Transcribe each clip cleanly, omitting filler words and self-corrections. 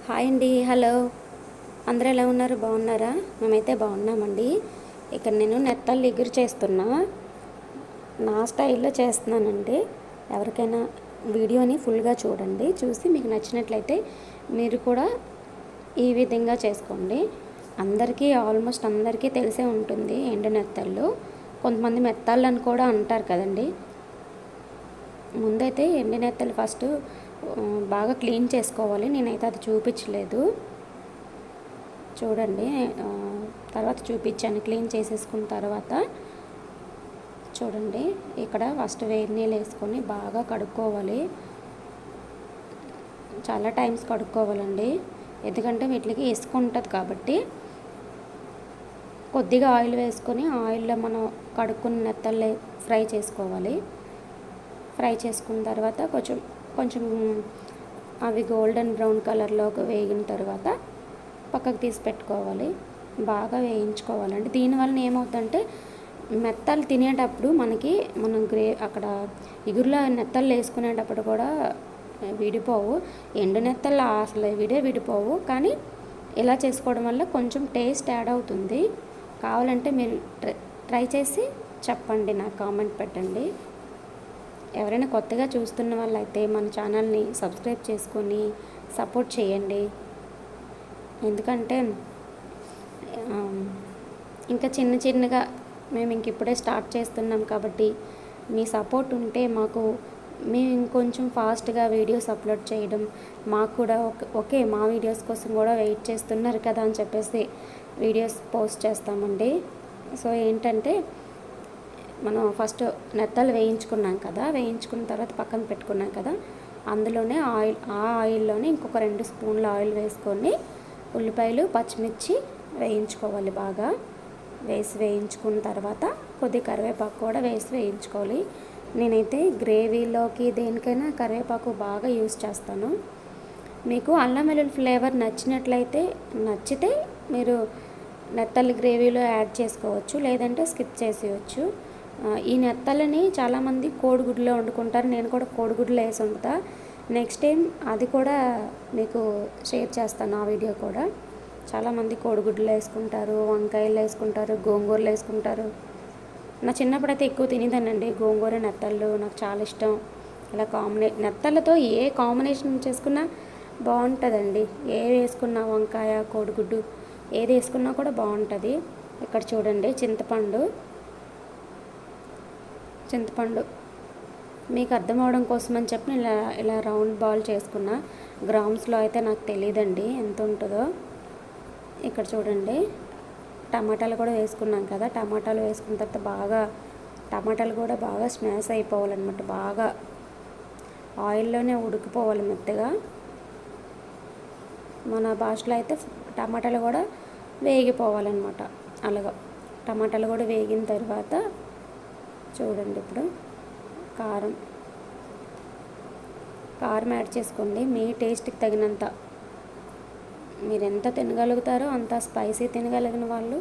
Hi అండి. Hello, అందరూ ఎలా ఉన్నారు? బాగున్నారా? మేమైతే బాగున్నామండి. ఇక్కడ నేను నెత్తళ్ళు ఎగురు చేస్తున్నా. నా స్టైల్లో చేస్తున్నానండి. ఎవరికైనా వీడియోని ఫుల్గా చూడండి. చూసి మీకు నచ్చినట్లయితే మీరు కూడా ఈ విధంగా చేసుకోండి. ఆల్మోస్ట్ అందరికీ తెలిసే ఉంటుంది ఎండు నెత్తళ్ళు. కొంతమంది మెత్తాళ్ళు అని కూడా అంటారు కదండి. ముందైతే ఎండు నెత్తళ్ళు ఫస్ట్ బాగా క్లీన్ చేసుకోవాలి. నేనైతే అది చూపించలేదు, చూడండి. తర్వాత చూపించాను. క్లీన్ చేసేసుకున్న తర్వాత చూడండి, ఇక్కడ ఫస్ట్ వేడి నీళ్ళు వేసుకొని బాగా కడుక్కోవాలి. చాలా టైమ్స్ కడుక్కోవాలండి, ఎందుకంటే వీటికి ఇసుక ఉంటుంది కాబట్టి. కొద్దిగా ఆయిల్ వేసుకొని ఆయిల్లో మనం కడుక్కున్న నెత్తళ్ళు ఫ్రై చేసుకోవాలి. ఫ్రై చేసుకున్న తర్వాత కొంచెం అవి గోల్డెన్ బ్రౌన్ కలర్లోకి వేగిన తర్వాత పక్కకు తీసి పెట్టుకోవాలి. బాగా వేయించుకోవాలండి. దీనివల్ల ఏమవుతుందంటే మెత్తలు తినేటప్పుడు మనం అక్కడ ఇగురులో నెత్తళ్ళు వేసుకునేటప్పుడు కూడా విడిపోవు. ఎండు నెత్తళ్ళు అసలు విడిపోవు. కానీ ఇలా చేసుకోవడం వల్ల కొంచెం టేస్ట్ యాడ్ అవుతుంది. కావాలంటే మీరు ట్రై చేసి చెప్పండి, నాకు కామెంట్ పెట్టండి. ఎవరైనా కొత్తగా చూస్తున్న వాళ్ళైతే మన ఛానల్ని సబ్స్క్రైబ్ చేసుకొని సపోర్ట్ చేయండి. ఎందుకంటే ఇంకా చిన్నగా మేము ఇప్పుడే స్టార్ట్ చేస్తున్నాం కాబట్టి మీ సపోర్ట్ ఉంటే మేము ఇంకొంచెం ఫాస్ట్గా వీడియోస్ అప్లోడ్ చేయడం, మాకు కూడా ఓకే, మా వీడియోస్ కోసం కూడా వెయిట్ చేస్తున్నారు కదా అని చెప్పేసి వీడియోస్ పోస్ట్ చేస్తామండి. సో ఏంటంటే మనం ఫస్ట్ నెత్తలు వేయించుకున్నాం కదా, వేయించుకున్న తర్వాత పక్కన పెట్టుకున్నాం కదా, అందులోనే ఆయిల్లోనే ఇంకొక 2 స్పూన్ల ఆయిల్ వేసుకొని ఉల్లిపాయలు పచ్చిమిర్చి వేయించుకోవాలి. బాగా వేయించుకున్న తర్వాత కొద్దిగా కరివేపాకు కూడా వేయించుకోవాలి. నేనైతే గ్రేవీలోకి దేనికైనా కరివేపాకు బాగా యూజ్ చేస్తాను. మీకు అల్లం వెల్లుల్లి ఫ్లేవర్ నచ్చితే మీరు నెత్తలు గ్రేవీలో యాడ్ చేసుకోవచ్చు, లేదంటే స్కిప్ చేసేయచ్చు. ఈ నెత్తలని చాలామంది కోడిగుడ్లో వండుకుంటారు. నేను కూడా కోడిగుడ్లో వేసి వండుతా. నెక్స్ట్ టైం అది కూడా మీకు షేర్ చేస్తాను, ఆ వీడియో కూడా. చాలామంది కోడిగుడ్లో వేసుకుంటారు, వంకాయలు వేసుకుంటారు, గోంగూరలు వేసుకుంటారు. నా చిన్నప్పుడైతే ఎక్కువ తినేదానండి గోంగూర నెత్తళ్ళు. నాకు చాలా ఇష్టం. ఇలా నెత్తళ్ళతో ఏ కాంబినేషన్ చేసుకున్నా బాగుంటుందండి. వేసుకున్నా వంకాయ, కోడిగుడ్డు ఏది వేసుకున్నా కూడా బాగుంటుంది. ఇక్కడ చూడండి, చింతపండు మీకు అర్థం అవడం కోసం అని చెప్పి నేను ఇలా రౌండ్ బాల్ చేసుకున్నా. గ్రామ్స్లో అయితే నాకు తెలియదండి ఎంత ఉంటుందో. ఇక్కడ చూడండి, టమాటాలు కూడా వేసుకున్నాం కదా. టమాటాలు వేసుకున్న తర్వాత టమాటాలు కూడా బాగా స్మాష్ అయిపోవాలన్నమాట. బాగా ఆయిల్లోనే ఉడికిపోవాలి మెత్తగా. మన భాషలో అయితే టమాటాలు కూడా వేగిపోవాలన్నమాట. అలాగా టమాటాలు కూడా వేగిన తర్వాత చూడండి, ఇప్పుడు కారం యాడ్ చేసుకోండి. మీ టేస్ట్కి తగినంత. మీరు ఎంత తినగలుగుతారో అంత స్పైసీ తినగలిగిన వాళ్ళు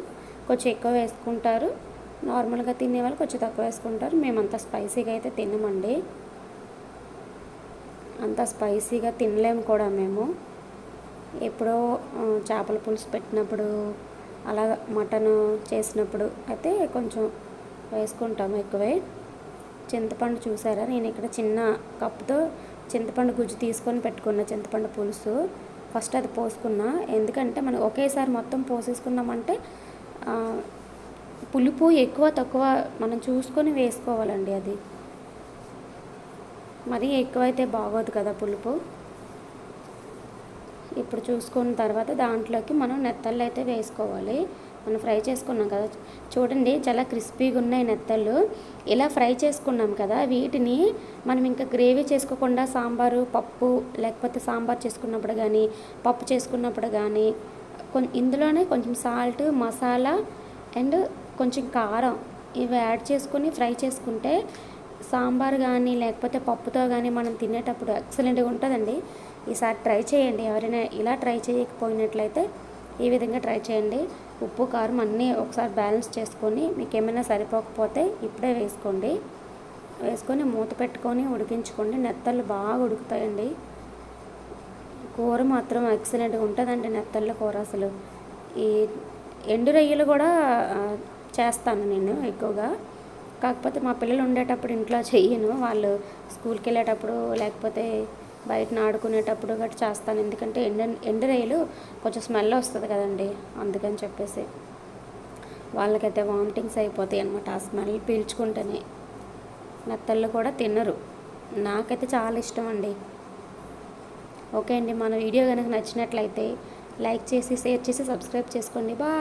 కొంచెం ఎక్కువ వేసుకుంటారు, నార్మల్గా తినే వాళ్ళు కొంచెం తక్కువ వేసుకుంటారు. మేము అంత స్పైసీగా అయితే తినమండి, అంత స్పైసీగా తినలేము కూడా. మేము ఎప్పుడో చేపల పులుసు పెట్టినప్పుడు, అలా మటన్ చేసినప్పుడు అయితే కొంచెం వేసుకుంటాము ఎక్కువే. చింతపండు చూసారా, నేను ఇక్కడ చిన్న కప్పుతో చింతపండు గుజ్జు తీసుకొని పెట్టుకున్నా. చింతపండు పులుసు ఫస్ట్ అది పోసుకున్నా. ఎందుకంటే మనం ఒకేసారి మొత్తం పోసేసుకున్నామంటే పులుపు ఎక్కువ తక్కువ మనం చూసుకొని వేసుకోవాలండి. అది మరీ ఎక్కువైతే బాగోదు కదా పులుపు. ఇప్పుడు చూసుకున్న తర్వాత దాంట్లోకి మనం నెత్తళ్ళు అయితే వేసుకోవాలి. మనం ఫ్రై చేసుకున్నాం కదా, చూడండి చాలా క్రిస్పీగా ఉన్నాయి నెత్తళ్ళు. ఇలా ఫ్రై చేసుకున్నాం కదా, వీటిని మనం ఇంకా గ్రేవీ చేసుకోకుండా సాంబారు, పప్పు, లేకపోతే సాంబార్ చేసుకున్నప్పుడు కానీ, పప్పు చేసుకున్నప్పుడు కానీ ఇందులోనే కొంచెం సాల్ట్, మసాలా అండ్ కొంచెం కారం ఇవి యాడ్ చేసుకొని ఫ్రై చేసుకుంటే సాంబార్ కానీ లేకపోతే పప్పుతో కానీ మనం తినేటప్పుడు ఎక్సలెంట్గా ఉంటుందండి. ఈసారి ట్రై చేయండి. ఎవరైనా ఇలా ట్రై చేయకపోయినట్లయితే ఈ విధంగా ట్రై చేయండి. ఉప్పు కారం అన్నీ ఒకసారి బ్యాలెన్స్ చేసుకొని మీకు ఏమైనా సరిపోకపోతే ఇప్పుడే వేసుకొని మూత పెట్టుకొని ఉడికించుకోండి. నెత్తళ్ళు బాగా ఉడుకుతాయండి. కూర మాత్రం ఎక్సలెంట్గా ఉంటుందండి నెత్తళ్ళ కూర అసలు. ఈ ఎండు రొయ్యలు కూడా చేస్తాను నేను ఎక్కువగా. కాకపోతే మా పిల్లలు ఉండేటప్పుడు ఇంట్లో చెయ్యను, వాళ్ళు స్కూల్కి వెళ్ళేటప్పుడు లేకపోతే బయటన ఆడుకునేటప్పుడు గట్రా చేస్తాను. ఎందుకంటే ఎండు రొయ్యలు కొంచెం స్మెల్ వస్తుంది కదండి, అందుకని చెప్పేసి. వాళ్ళకైతే వామిటింగ్స్ అయిపోతాయి అన్నమాట ఆ స్మెల్ పీల్చుకుంటేనే. నెత్తళ్ళు కూడా తినరు. నాకైతే చాలా ఇష్టం అండి. ఓకే అండి, మన వీడియో కనుక నచ్చినట్లయితే లైక్ చేసి, షేర్ చేసి, సబ్స్క్రైబ్ చేసుకోండి. బాయ్.